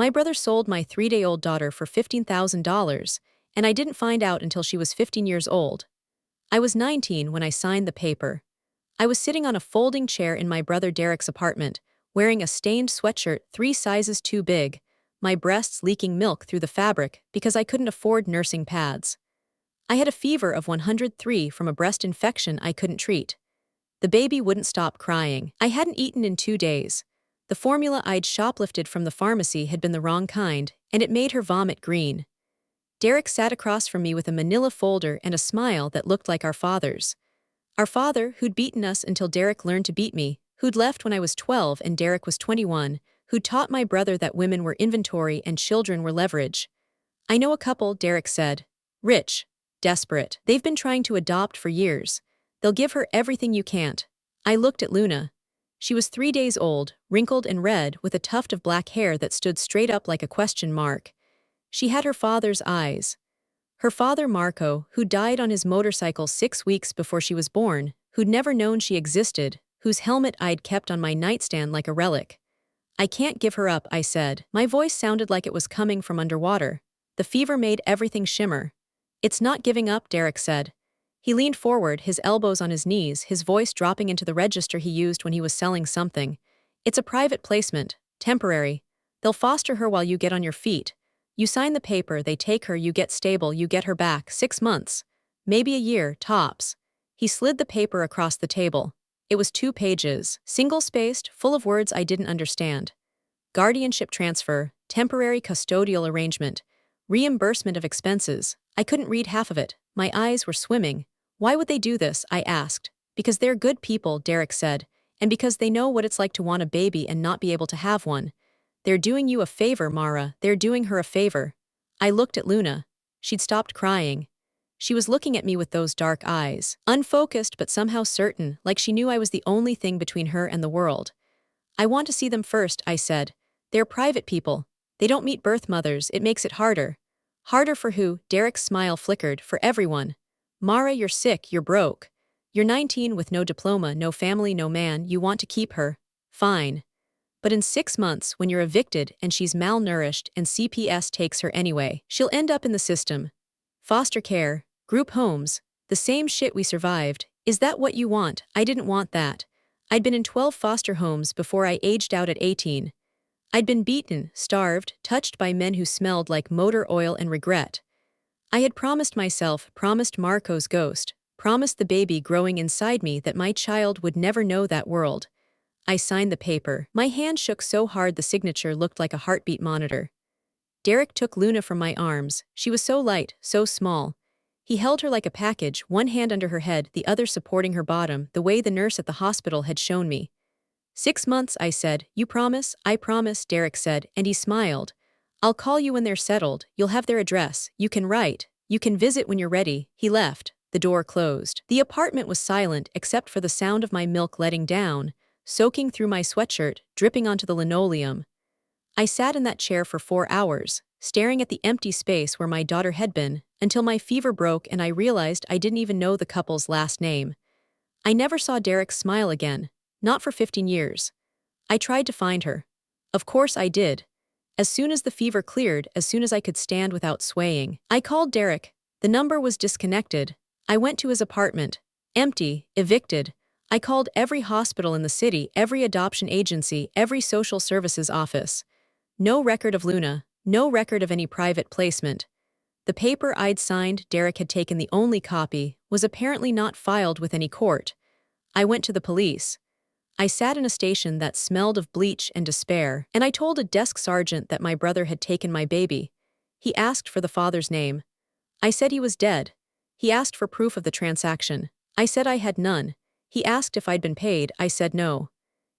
My brother sold my 3-day-old daughter for $15,000, and I didn't find out until she was 15 years old. I was 19 when I signed the paper. I was sitting on a folding chair in my brother Derek's apartment, wearing a stained sweatshirt 3 sizes too big, my breasts leaking milk through the fabric because I couldn't afford nursing pads. I had a fever of 103 from a breast infection I couldn't treat. The baby wouldn't stop crying. I hadn't eaten in 2 days. The formula I'd shoplifted from the pharmacy had been the wrong kind, and it made her vomit green. Derek sat across from me with a manila folder and a smile that looked like our father's. Our father, who'd beaten us until Derek learned to beat me, who'd left when I was 12 and Derek was 21, who'd taught my brother that women were inventory and children were leverage. I know a couple, Derek said. Rich. Desperate. They've been trying to adopt for years. They'll give her everything you can't. I looked at Luna. She was 3 days old, wrinkled and red, with a tuft of black hair that stood straight up like a question mark. She had her father's eyes. Her father Marco, who died on his motorcycle 6 weeks before she was born, who'd never known she existed, whose helmet I'd kept on my nightstand like a relic. I can't give her up, I said. My voice sounded like it was coming from underwater. The fever made everything shimmer. It's not giving up, Derek said. He leaned forward, his elbows on his knees, his voice dropping into the register he used when he was selling something. It's a private placement, temporary. They'll foster her while you get on your feet. You sign the paper, they take her, you get stable, you get her back, 6 months. Maybe a year, tops. He slid the paper across the table. It was 2 pages, single-spaced, full of words I didn't understand. Guardianship transfer, temporary custodial arrangement, reimbursement of expenses. I couldn't read half of it. My eyes were swimming. Why would they do this? I asked. Because they're good people, Derek said, and because they know what it's like to want a baby and not be able to have one. They're doing you a favor, Mara. They're doing her a favor. I looked at Luna. She'd stopped crying. She was looking at me with those dark eyes, unfocused but somehow certain, like she knew I was the only thing between her and the world. I want to see them first, I said. They're private people. They don't meet birth mothers, it makes it harder. Harder for who? Derek's smile flickered. For everyone. Mara, you're sick, you're broke. You're 19 with no diploma, no family, no man, you want to keep her. Fine. But in 6 months, when you're evicted and she's malnourished and CPS takes her anyway, she'll end up in the system. Foster care, group homes, the same shit we survived. Is that what you want? I didn't want that. I'd been in 12 foster homes before I aged out at 18. I'd been beaten, starved, touched by men who smelled like motor oil and regret. I had promised myself, promised Marco's ghost, promised the baby growing inside me that my child would never know that world. I signed the paper. My hand shook so hard the signature looked like a heartbeat monitor. Derek took Luna from my arms. She was so light, so small. He held her like a package, one hand under her head, the other supporting her bottom, the way the nurse at the hospital had shown me. 6 months, I said. You promise? I promise, Derek said, and he smiled. I'll call you when they're settled. You'll have their address. You can write. You can visit when you're ready. He left. The door closed. The apartment was silent except for the sound of my milk letting down, soaking through my sweatshirt, dripping onto the linoleum. I sat in that chair for 4 hours, staring at the empty space where my daughter had been, until my fever broke and I realized I didn't even know the couple's last name. I never saw Derek smile again, not for 15 years. I tried to find her. Of course I did. As soon as the fever cleared, as soon as I could stand without swaying, I called Derek. The number was disconnected. I went to his apartment. Empty, evicted. I called every hospital in the city, every adoption agency, every social services office. No record of Luna, no record of any private placement. The paper I'd signed, Derek had taken the only copy, was apparently not filed with any court. I went to the police. I sat in a station that smelled of bleach and despair, and I told a desk sergeant that my brother had taken my baby. He asked for the father's name. I said he was dead. He asked for proof of the transaction. I said I had none. He asked if I'd been paid. I said no.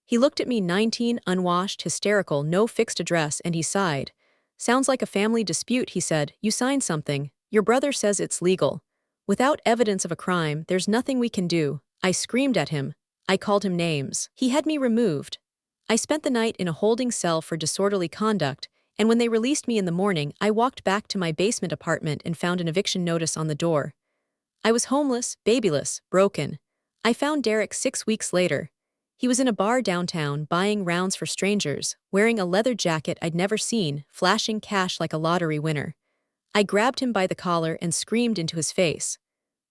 He looked at me, 19, unwashed, hysterical, no fixed address, and he sighed. Sounds like a family dispute, he said. You signed something. Your brother says it's legal. Without evidence of a crime, there's nothing we can do. I screamed at him. I called him names. He had me removed. I spent the night in a holding cell for disorderly conduct, and when they released me in the morning, I walked back to my basement apartment and found an eviction notice on the door. I was homeless, babyless, broken. I found Derek 6 weeks later. He was in a bar downtown buying rounds for strangers, wearing a leather jacket I'd never seen, flashing cash like a lottery winner. I grabbed him by the collar and screamed into his face.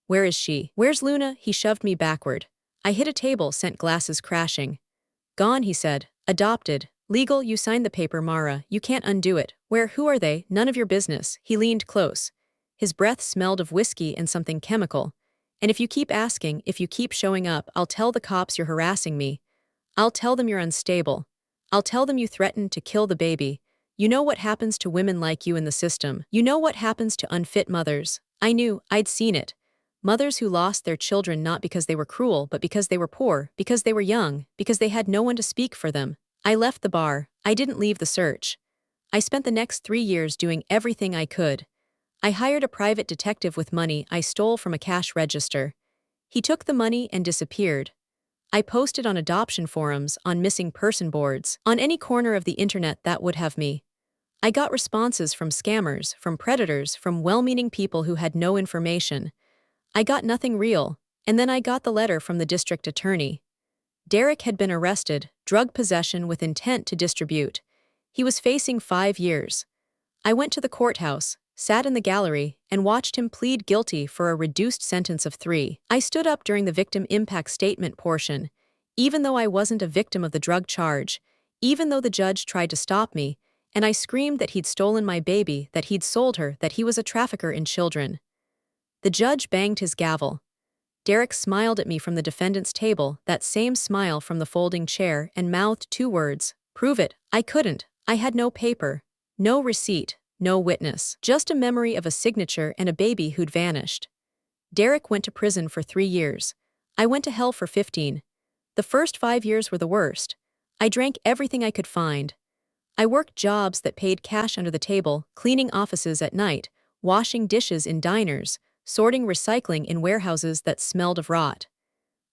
"Where is she? Where's Luna?" He shoved me backward. I hit a table, sent glasses crashing. "Gone," he said. "Adopted. Legal, you signed the paper, Mara. You can't undo it. Who are they? None of your business." He leaned close. His breath smelled of whiskey and something chemical. "And if you keep asking, if you keep showing up, I'll tell the cops you're harassing me. I'll tell them you're unstable. I'll tell them you threatened to kill the baby. You know what happens to women like you in the system. You know what happens to unfit mothers." I knew, I'd seen it. Mothers who lost their children not because they were cruel, but because they were poor, because they were young, because they had no one to speak for them. I left the bar. I didn't leave the search. I spent the next 3 years doing everything I could. I hired a private detective with money I stole from a cash register. He took the money and disappeared. I posted on adoption forums, on missing person boards, on any corner of the internet that would have me. I got responses from scammers, from predators, from well-meaning people who had no information. I got nothing real, and then I got the letter from the district attorney. Derek had been arrested, drug possession with intent to distribute. He was facing 5 years. I went to the courthouse, sat in the gallery, and watched him plead guilty for a reduced sentence of 3. I stood up during the victim impact statement portion, even though I wasn't a victim of the drug charge, even though the judge tried to stop me, and I screamed that he'd stolen my baby, that he'd sold her, that he was a trafficker in children. The judge banged his gavel. Derek smiled at me from the defendant's table, that same smile from the folding chair, and mouthed 2 words, "Prove it." I couldn't. I had no paper, no receipt, no witness, just a memory of a signature and a baby who'd vanished. Derek went to prison for 3 years. I went to hell for 15. The first 5 years were the worst. I drank everything I could find. I worked jobs that paid cash under the table, cleaning offices at night, washing dishes in diners, sorting recycling in warehouses that smelled of rot.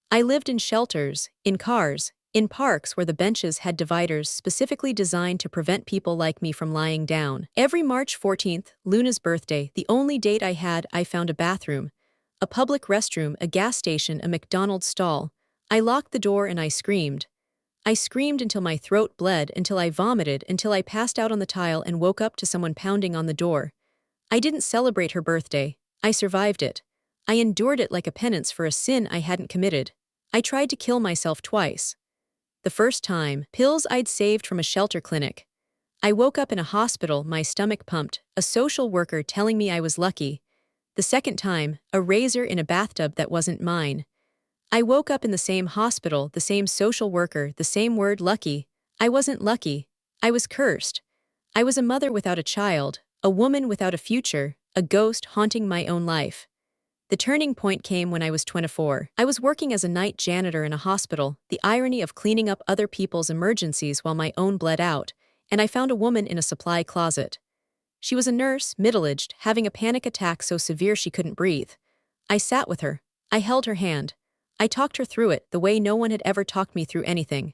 I lived in shelters, in cars, in parks where the benches had dividers specifically designed to prevent people like me from lying down. Every March 14th, Luna's birthday, the only date I had, I found a bathroom, a public restroom, a gas station, a McDonald's stall. I locked the door and I screamed. I screamed until my throat bled, until I vomited, until I passed out on the tile and woke up to someone pounding on the door. I didn't celebrate her birthday. I survived it. I endured it like a penance for a sin I hadn't committed. I tried to kill myself twice. The first time, pills I'd saved from a shelter clinic. I woke up in a hospital, my stomach pumped, a social worker telling me I was lucky. The second time, a razor in a bathtub that wasn't mine. I woke up in the same hospital, the same social worker, the same word, lucky. I wasn't lucky. I was cursed. I was a mother without a child, a woman without a future, a ghost haunting my own life. The turning point came when I was 24. I was working as a night janitor in a hospital, the irony of cleaning up other people's emergencies while my own bled out, and I found a woman in a supply closet. She was a nurse, middle-aged, having a panic attack so severe she couldn't breathe. I sat with her. I held her hand. I talked her through it the way no one had ever talked me through anything.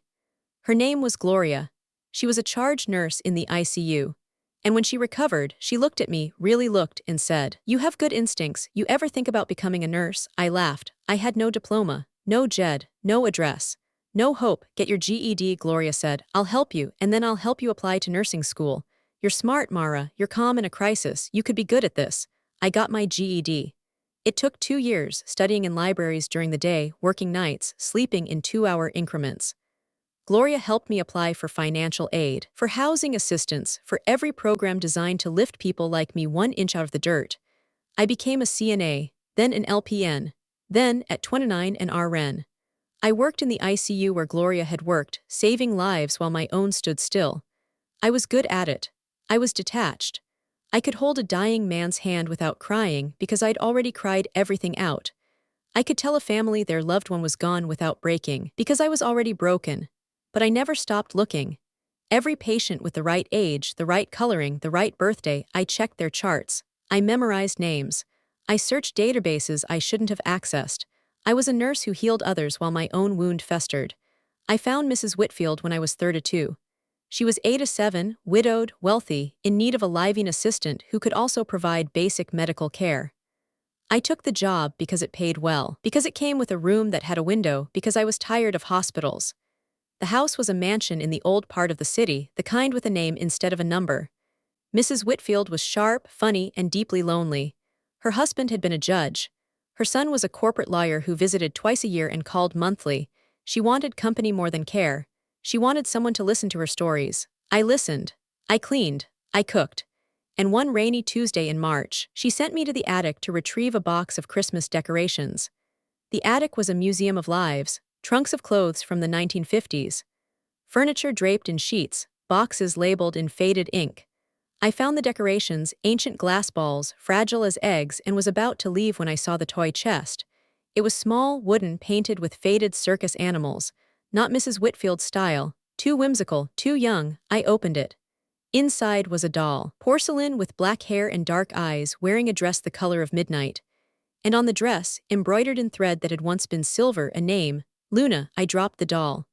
Her name was Gloria. She was a charge nurse in the ICU. And when she recovered, she looked at me, really looked, and said, "You have good instincts. You ever think about becoming a nurse?" I laughed. I had no diploma, no JED, no address, no hope. "Get your GED," Gloria said. "I'll help you, and then I'll help you apply to nursing school. You're smart, Mara. You're calm in a crisis. You could be good at this." I got my GED. It took 2 years, studying in libraries during the day, working nights, sleeping in 2-hour increments. Gloria helped me apply for financial aid, for housing assistance, for every program designed to lift people like me 1 inch out of the dirt. I became a CNA, then an LPN, then, at 29, an RN. I worked in the ICU where Gloria had worked, saving lives while my own stood still. I was good at it. I was detached. I could hold a dying man's hand without crying because I'd already cried everything out. I could tell a family their loved one was gone without breaking because I was already broken. But I never stopped looking. Every patient with the right age, the right coloring, the right birthday, I checked their charts. I memorized names. I searched databases I shouldn't have accessed. I was a nurse who healed others while my own wound festered. I found Mrs. Whitfield when I was 32. She was 87, widowed, wealthy, in need of a living assistant who could also provide basic medical care. I took the job because it paid well, because it came with a room that had a window, because I was tired of hospitals. The house was a mansion in the old part of the city, the kind with a name instead of a number. Mrs. Whitfield was sharp, funny, and deeply lonely. Her husband had been a judge. Her son was a corporate lawyer who visited twice a year and called monthly. She wanted company more than care. She wanted someone to listen to her stories. I listened. I cleaned. I cooked. And one rainy Tuesday in March, she sent me to the attic to retrieve a box of Christmas decorations. The attic was a museum of lives, trunks of clothes from the 1950s, furniture draped in sheets, boxes labeled in faded ink. I found the decorations, ancient glass balls, fragile as eggs, and was about to leave when I saw the toy chest. It was small, wooden, painted with faded circus animals, not Mrs. Whitfield's style, too whimsical, too young. I opened it. Inside was a doll, porcelain with black hair and dark eyes, wearing a dress the color of midnight. And on the dress, embroidered in thread that had once been silver, a name, Luna. I dropped the doll.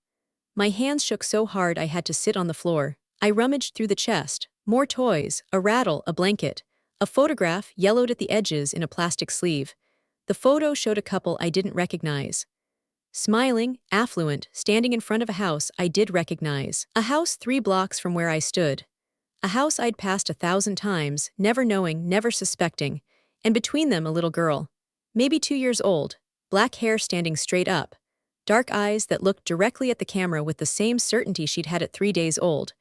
My hands shook so hard I had to sit on the floor. I rummaged through the chest. More toys, a rattle, a blanket. A photograph, yellowed at the edges in a plastic sleeve. The photo showed a couple I didn't recognize. Smiling, affluent, standing in front of a house I did recognize. A house 3 blocks from where I stood. A house I'd passed 1,000 times, never knowing, never suspecting. And between them a little girl. Maybe 2 years old, black hair standing straight up. Dark eyes that looked directly at the camera with the same certainty she'd had at 3 days old.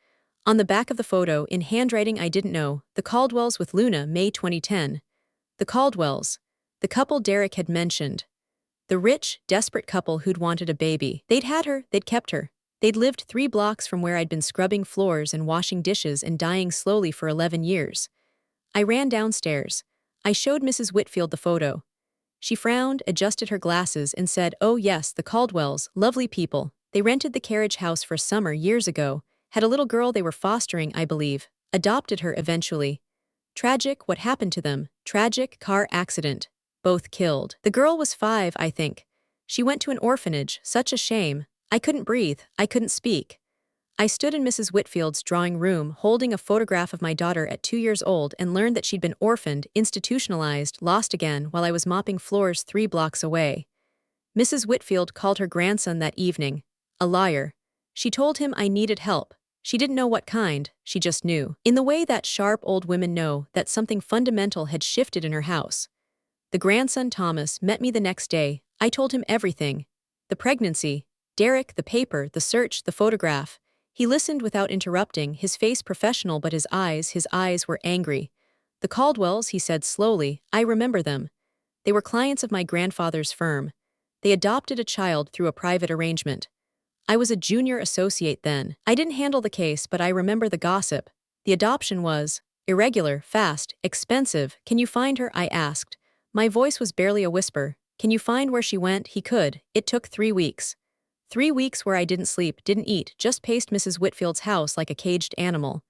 On the back of the photo, in handwriting I didn't know, the Caldwells with Luna, May 2010. The Caldwells. The couple Derek had mentioned. The rich, desperate couple who'd wanted a baby. They'd had her, they'd kept her. They'd lived 3 blocks from where I'd been scrubbing floors and washing dishes and dying slowly for 11 years. I ran downstairs. I showed Mrs. Whitfield the photo. She frowned, adjusted her glasses, and said, "Oh yes, the Caldwells, lovely people. They rented the carriage house for a summer years ago. Had a little girl they were fostering, I believe. Adopted her eventually. Tragic, what happened to them? Tragic, car accident. Both killed. The girl was 5, I think. She went to an orphanage, such a shame. I couldn't breathe, I couldn't speak." I stood in Mrs. Whitfield's drawing room holding a photograph of my daughter at 2 years old and learned that she'd been orphaned, institutionalized, lost again while I was mopping floors 3 blocks away. Mrs. Whitfield called her grandson that evening. A liar. She told him I needed help. She didn't know what kind, she just knew. In the way that sharp old women know that something fundamental had shifted in her house. The grandson Thomas met me the next day. I told him everything. The pregnancy, Derek, the paper, the search, the photograph. He listened without interrupting, his face professional but his eyes were angry. "The Caldwells," he said slowly, "I remember them. They were clients of my grandfather's firm. They adopted a child through a private arrangement. I was a junior associate then. I didn't handle the case, but I remember the gossip. The adoption was irregular, fast, expensive. Can you find her?" I asked. My voice was barely a whisper. "Can you find where she went?" He could. It took 3 weeks. 3 weeks where I didn't sleep, didn't eat, just paced Mrs. Whitfield's house like a caged animal.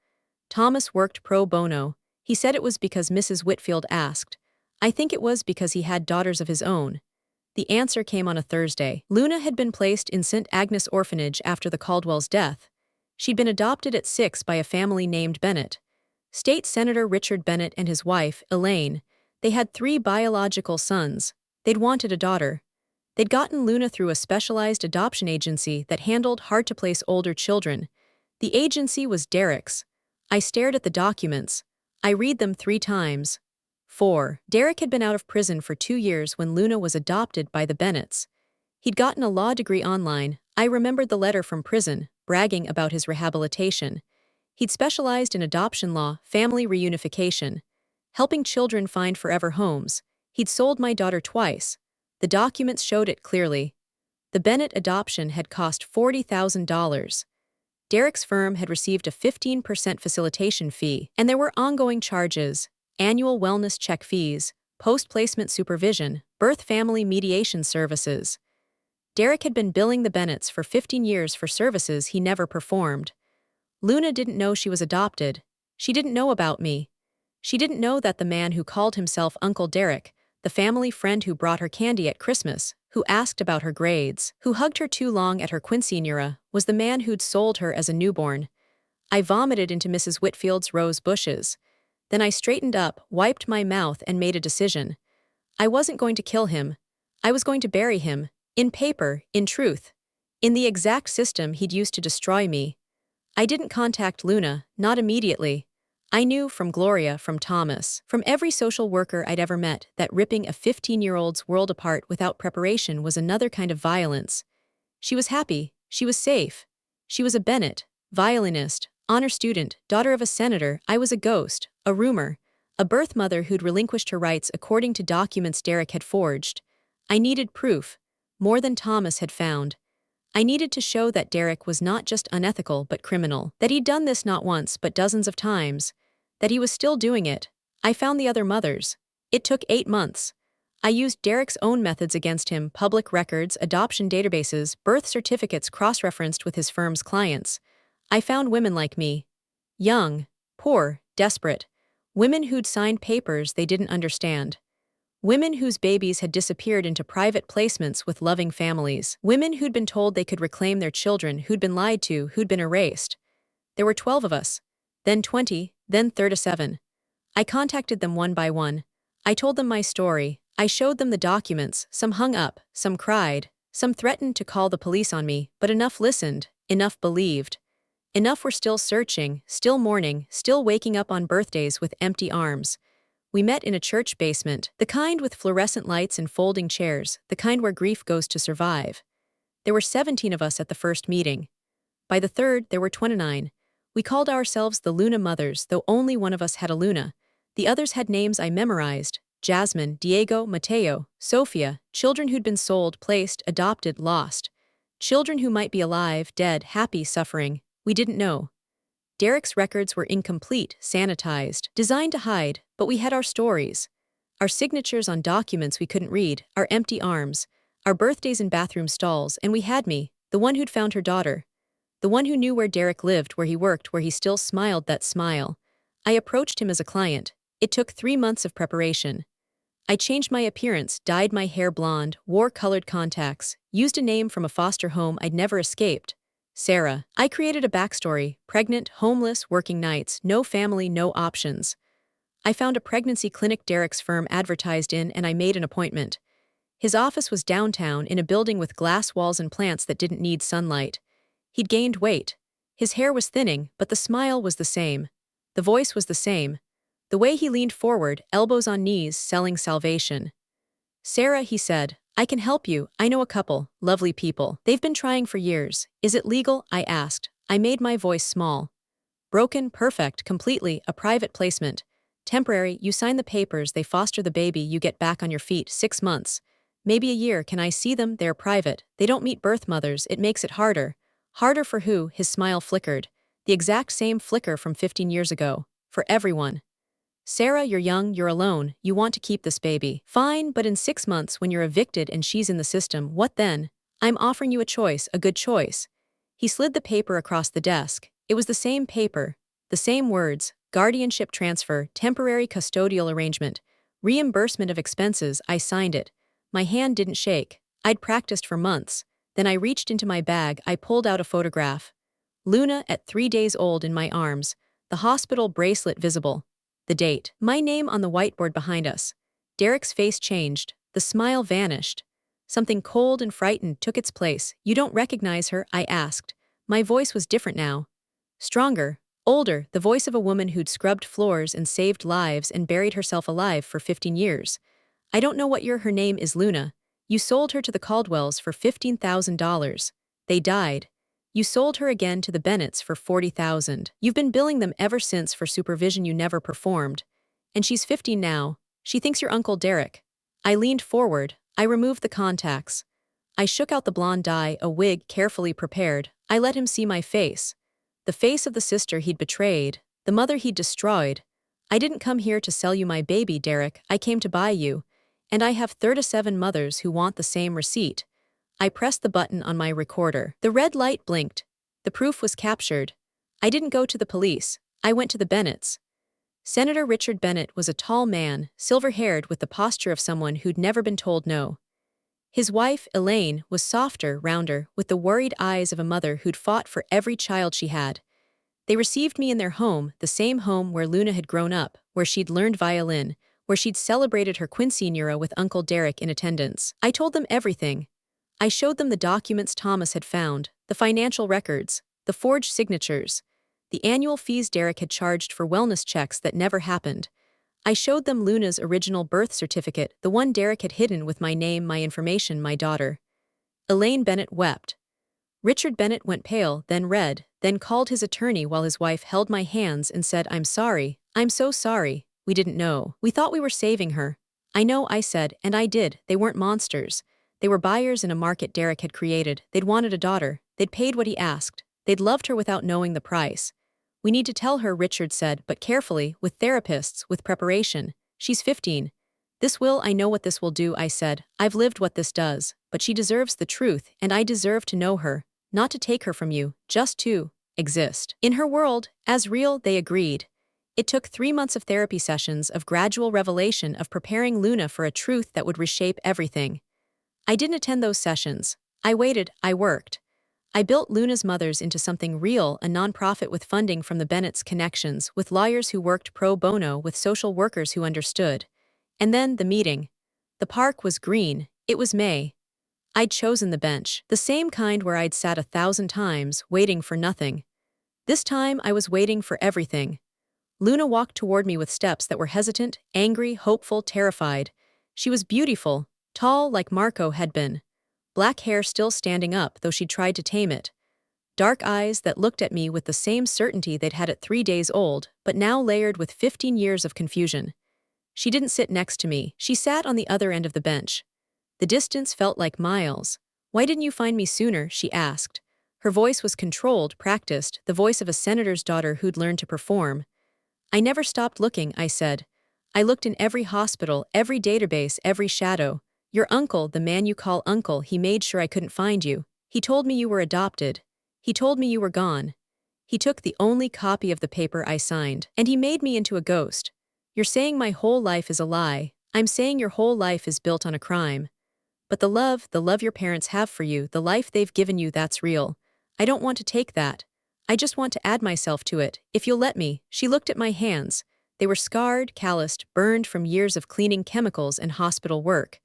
Thomas worked pro bono. He said it was because Mrs. Whitfield asked. I think it was because he had daughters of his own. The answer came on a Thursday. Luna had been placed in St. Agnes Orphanage after the Caldwell's death. She'd been adopted at 6 by a family named Bennett. State Senator Richard Bennett and his wife, Elaine. They had 3 biological sons. They'd wanted a daughter. They'd gotten Luna through a specialized adoption agency that handled hard-to-place older children. The agency was Derek's. I stared at the documents. I read them 3 times. 4. Derek had been out of prison for 2 years when Luna was adopted by the Bennetts. He'd gotten a law degree online. I remembered the letter from prison, bragging about his rehabilitation. He'd specialized in adoption law, family reunification, helping children find forever homes. He'd sold my daughter twice. The documents showed it clearly. The Bennett adoption had cost $40,000. Derek's firm had received a 15% facilitation fee, and there were ongoing charges, annual wellness check fees, post-placement supervision, birth family mediation services. Derek had been billing the Bennetts for 15 years for services he never performed. Luna didn't know she was adopted. She didn't know about me. She didn't know that the man who called himself Uncle Derek, the family friend who brought her candy at Christmas, who asked about her grades, who hugged her too long at her quinceañera, was the man who'd sold her as a newborn. I vomited into Mrs. Whitfield's rose bushes. Then I straightened up, wiped my mouth, and made a decision. I wasn't going to kill him. I was going to bury him, in paper, in truth. In the exact system he'd used to destroy me. I didn't contact Luna, not immediately. I knew from Gloria, from Thomas, from every social worker I'd ever met that ripping a 15-year-old's world apart without preparation was another kind of violence. She was happy, she was safe. She was a Bennett, violinist, honor student, daughter of a senator. I was a ghost, a rumor, a birth mother who'd relinquished her rights according to documents Derek had forged. I needed proof, more than Thomas had found. I needed to show that Derek was not just unethical but criminal, that he'd done this not once but dozens of times, that he was still doing it. I found the other mothers. It took 8 months. I used Derek's own methods against him: public records, adoption databases, birth certificates cross-referenced with his firm's clients. I found women like me. Young, poor, desperate. Women who'd signed papers they didn't understand. Women whose babies had disappeared into private placements with loving families. Women who'd been told they could reclaim their children, who'd been lied to, who'd been erased. There were 12 of us. Then 20, then 37. I contacted them one by one. I told them my story. I showed them the documents. Some hung up, some cried, some threatened to call the police on me, but enough listened, enough believed. Enough were still searching, still mourning, still waking up on birthdays with empty arms. We met in a church basement, the kind with fluorescent lights and folding chairs, the kind where grief goes to survive. There were 17 of us at the first meeting. By the third, there were 29. We called ourselves the Luna Mothers, though only one of us had a Luna. The others had names I memorized: Jasmine, Diego, Mateo, Sophia, children who'd been sold, placed, adopted, lost. Children who might be alive, dead, happy, suffering. We didn't know. Derek's records were incomplete, sanitized, designed to hide, but we had our stories. Our signatures on documents we couldn't read, our empty arms, our birthdays in bathroom stalls, and we had me, the one who'd found her daughter. The one who knew where Derek lived, where he worked, where he still smiled that smile. I approached him as a client. It took 3 months of preparation. I changed my appearance, dyed my hair blonde, wore colored contacts, used a name from a foster home I'd never escaped: Sarah. I created a backstory: pregnant, homeless, working nights, no family, no options. I found a pregnancy clinic Derek's firm advertised in, and I made an appointment. His office was downtown in a building with glass walls and plants that didn't need sunlight. He'd gained weight. His hair was thinning, but the smile was the same. The voice was the same. The way he leaned forward, elbows on knees, selling salvation. "Sarah," he said, "I can help you. I know a couple, lovely people. They've been trying for years. Is it legal?" I asked. I made my voice small. "Broken, perfect, completely, a private placement. Temporary, you sign the papers, they foster the baby, you get back on your feet, 6 months. Maybe a year. Can I see them? They're private. They don't meet birth mothers. It makes it harder." Harder for who? His smile flickered. The exact same flicker from 15 years ago. For everyone. "Sarah, you're young, you're alone, you want to keep this baby. Fine, but in 6 months when you're evicted and she's in the system, what then? I'm offering you a choice, a good choice." He slid the paper across the desk. It was the same paper, the same words: guardianship transfer, temporary custodial arrangement, reimbursement of expenses. I signed it. My hand didn't shake. I'd practiced for months. Then I reached into my bag. I pulled out a photograph. Luna at 3 days old in my arms, the hospital bracelet visible. The date. My name on the whiteboard behind us. Derek's face changed. The smile vanished. Something cold and frightened took its place. "You don't recognize her?" I asked. My voice was different now. Stronger, older, the voice of a woman who'd scrubbed floors and saved lives and buried herself alive for 15 years. "I don't know what her name is, Luna. You sold her to the Caldwells for $15,000. They died. You sold her again to the Bennetts for $40,000. You've been billing them ever since for supervision you never performed. And she's 15 now. She thinks you're Uncle Derek." I leaned forward. I removed the contacts. I shook out the blonde dye, a wig carefully prepared. I let him see my face. The face of the sister he'd betrayed, the mother he'd destroyed. "I didn't come here to sell you my baby, Derek. I came to buy you. And I have 37 mothers who want the same receipt." I pressed the button on my recorder. The red light blinked. The proof was captured. I didn't go to the police. I went to the Bennetts. Senator Richard Bennett was a tall man, silver-haired, with the posture of someone who'd never been told no. His wife, Elaine, was softer, rounder, with the worried eyes of a mother who'd fought for every child she had. They received me in their home, the same home where Luna had grown up, where she'd learned violin, where she'd celebrated her quinceañera with Uncle Derek in attendance. I told them everything. I showed them the documents Thomas had found, the financial records, the forged signatures, the annual fees Derek had charged for wellness checks that never happened. I showed them Luna's original birth certificate, the one Derek had hidden with my name, my information, my daughter. Elaine Bennett wept. Richard Bennett went pale, then red, then called his attorney while his wife held my hands and said, "I'm sorry, I'm so sorry, we didn't know. We thought we were saving her." "I know," I said, and I did. They weren't monsters. They were buyers in a market Derek had created. They'd wanted a daughter. They'd paid what he asked. They'd loved her without knowing the price. "We need to tell her," Richard said, "but carefully, with therapists, with preparation. She's 15. This will, I know what this will do," I said. "I've lived what this does. But she deserves the truth, and I deserve to know her. Not to take her from you, just to exist in her world, as real," they agreed. It took 3 months of therapy sessions, of gradual revelation, of preparing Luna for a truth that would reshape everything. I didn't attend those sessions. I waited, I worked. I built Luna's Mothers into something real, a nonprofit with funding from the Bennett's connections, with lawyers who worked pro bono, with social workers who understood. And then, the meeting. The park was green. It was May. I'd chosen the bench, the same kind where I'd sat 1,000 times, waiting for nothing. This time I was waiting for everything. Luna walked toward me with steps that were hesitant, angry, hopeful, terrified. She was beautiful, tall like Marco had been. Black hair still standing up, though she'd tried to tame it. Dark eyes that looked at me with the same certainty they'd had at 3 days old, but now layered with 15 years of confusion. She didn't sit next to me. She sat on the other end of the bench. The distance felt like miles. "Why didn't you find me sooner?" she asked. Her voice was controlled, practiced, the voice of a senator's daughter who'd learned to perform. "I never stopped looking," I said. "I looked in every hospital, every database, every shadow. Your uncle, the man you call uncle, he made sure I couldn't find you. He told me you were adopted. He told me you were gone. He took the only copy of the paper I signed, and he made me into a ghost. You're saying my whole life is a lie. I'm saying your whole life is built on a crime. But the love your parents have for you, the life they've given you, that's real. I don't want to take that. I just want to add myself to it, if you'll let me." She looked at my hands. They were scarred, calloused, burned from years of cleaning chemicals and hospital work.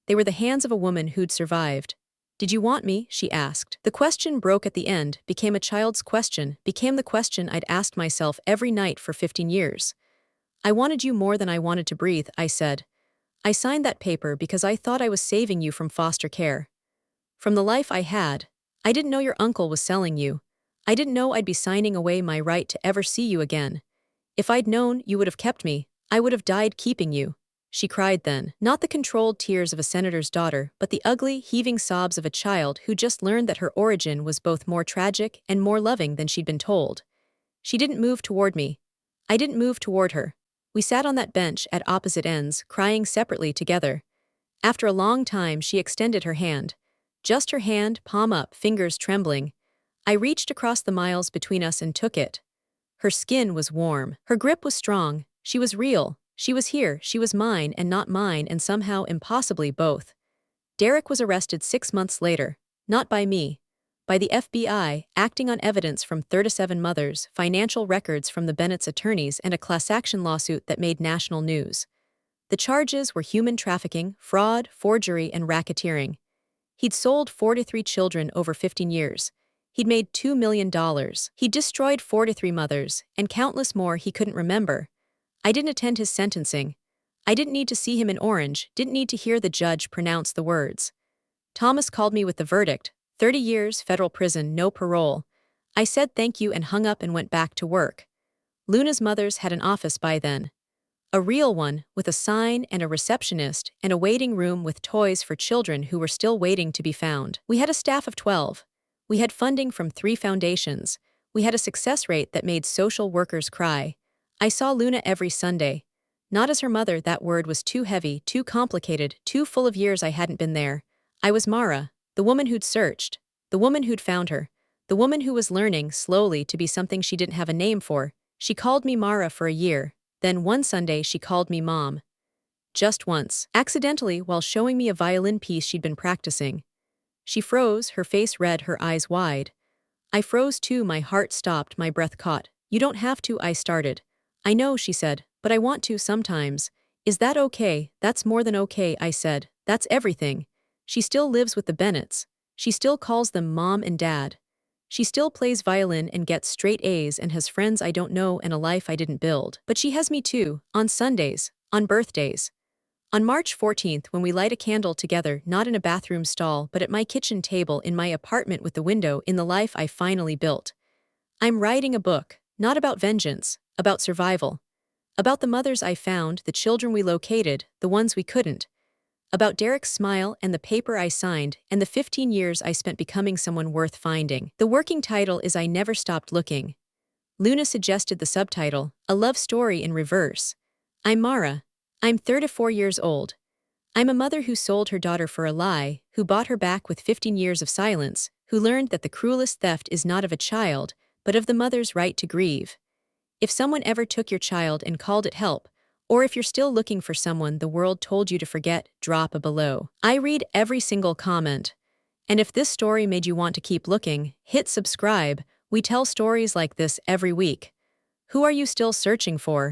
They were the hands of a woman who'd survived. "Did you want me?" she asked. The question broke at the end, became a child's question, became the question I'd asked myself every night for 15 years. "I wanted you more than I wanted to breathe," I said. "I signed that paper because I thought I was saving you from foster care. From the life I had. I didn't know your uncle was selling you. I didn't know I'd be signing away my right to ever see you again. If I'd known, you would have kept me. I would have died keeping you." She cried then, not the controlled tears of a senator's daughter, but the ugly, heaving sobs of a child who just learned that her origin was both more tragic and more loving than she'd been told. She didn't move toward me. I didn't move toward her. We sat on that bench at opposite ends, crying separately together. After a long time, she extended her hand. Just her hand, palm up, fingers trembling. I reached across the miles between us and took it. Her skin was warm. Her grip was strong. She was real. She was here. She was mine and not mine, and somehow impossibly both. Derek was arrested 6 months later. Not by me. By the FBI, acting on evidence from 37 mothers, financial records from the Bennett's attorneys, and a class action lawsuit that made national news. The charges were human trafficking, fraud, forgery, and racketeering. He'd sold 43 children over 15 years. He'd made $2 million. He'd destroyed 43 mothers, and countless more he couldn't remember. I didn't attend his sentencing. I didn't need to see him in orange, didn't need to hear the judge pronounce the words. Thomas called me with the verdict, 30 years, federal prison, no parole. I said thank you and hung up and went back to work. Luna's Mothers had an office by then. A real one, with a sign and a receptionist and a waiting room with toys for children who were still waiting to be found. We had a staff of 12. We had funding from 3 foundations. We had a success rate that made social workers cry. I saw Luna every Sunday. Not as her mother, that word was too heavy, too complicated, too full of years I hadn't been there. I was Mara, the woman who'd searched, the woman who'd found her, the woman who was learning, slowly, to be something she didn't have a name for. She called me Mara for a year. Then one Sunday she called me Mom. Just once, accidentally, while showing me a violin piece she'd been practicing. She froze, her face red, her eyes wide. I froze too, my heart stopped, my breath caught. "You don't have to," I started. "I know," she said, "but I want to sometimes." "Is that okay?" "That's more than okay," I said. "That's everything." She still lives with the Bennetts. She still calls them mom and dad. She still plays violin and gets straight A's and has friends I don't know and a life I didn't build. But she has me too, on Sundays, on birthdays. On March 14th, when we light a candle together, not in a bathroom stall but at my kitchen table in my apartment with the window in the life I finally built. I'm writing a book, not about vengeance, about survival. About the mothers I found, the children we located, the ones we couldn't. About Derek's smile and the paper I signed and the 15 years I spent becoming someone worth finding. The working title is I Never Stopped Looking. Luna suggested the subtitle, A Love Story in Reverse. I'm Mara. I'm 34 years old. I'm a mother who sold her daughter for a lie, who bought her back with 15 years of silence, who learned that the cruelest theft is not of a child, but of the mother's right to grieve. If someone ever took your child and called it help, or if you're still looking for someone the world told you to forget, drop a below. I read every single comment. And if this story made you want to keep looking, hit subscribe. We tell stories like this every week. Who are you still searching for?